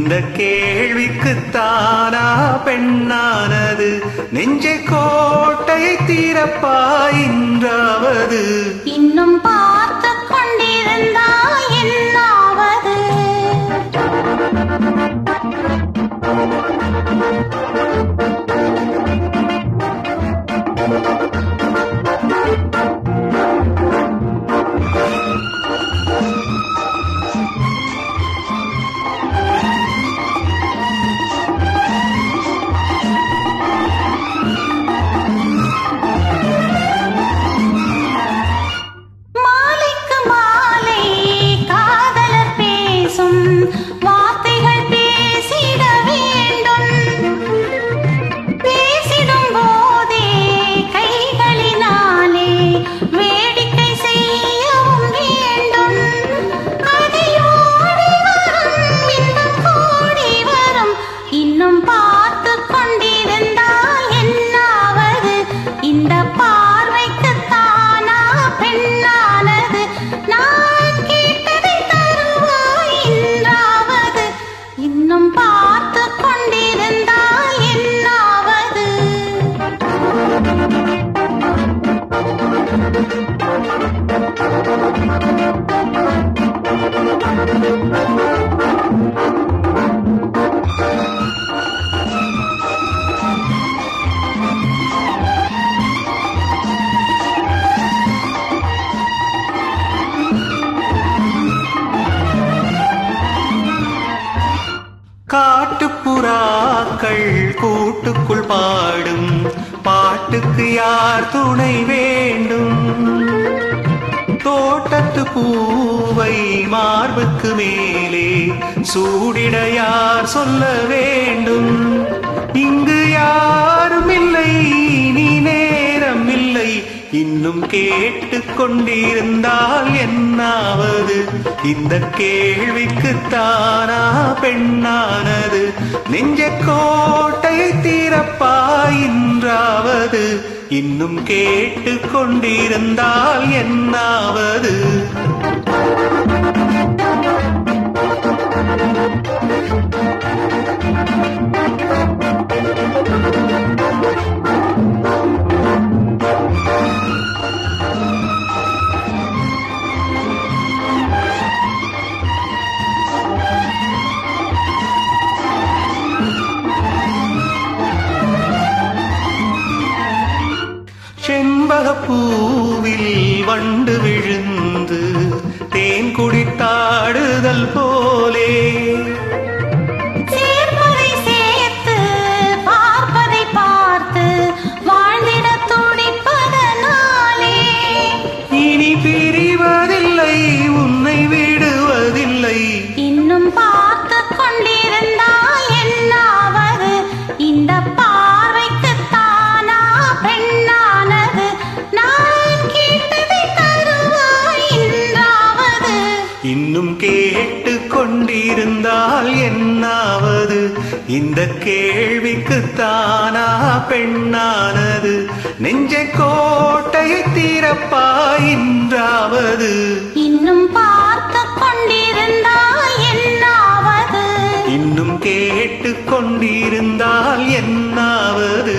இந்த கேள்விக்குத்தானா பெண்ணானது? நெஞ்சை கோட்டையை தீரப்பாயின்றாவது இன்னும் பார்த்து கொண்டிருந்தால் என்னாவது? காட்டுப்புறாக்கள் கூட்டுக்குள் பாடும் பாட்டுக்கு யார் துணை வேண்டும்? தோட்டத்து பூவை மார்புக்கு மேலே சூடிட யார் சொல்ல வேண்டும்? இங்கு யாரும் இல்லை, நீ நேரம் இல்லை, இன்னும் கேட்டுக் கொண்டிருந்தால் என்னாவது? இந்த கேள்விக்குத்தானா பெண்ணானது? நெஞ்ச கோட்டையை தீரப்பாயின்றாவது இன்னும் கேட்டுக் கொண்டிருந்தால் என்னாவது? செண்பகப்பூவில் வண்டு விழுந்து தேன் குடித்தாடுதல் போலே சேர்ப்பதை சேர்த்து பார்ப்பதை பார்த்து வாழ்ந்திட துடிப்பதனாலே இனி பிரிவதில்லை, உன்னை விடுவதில்லை, இன்னும் பார்த்து கொண்டிருந்தால் என்னாவது? இந்த பார்வைக்குத்தானா பெண்ணானது? நான் கேட்டதை தருவாய் என்றாவது? இன்னும் கேட்டுக் கொண்டிருந்தால் என்னாவது? இந்த கேள்விக்குத்தானா பெண்ணானது? நெஞ்சை கோட்டையை தீரப்பாயின்றாவது இன்னும் பார்த்து கொண்டிருந்தால் என்னாவது? இன்னும் கேட்டுக் கொண்டிருந்தால் என்னாவது?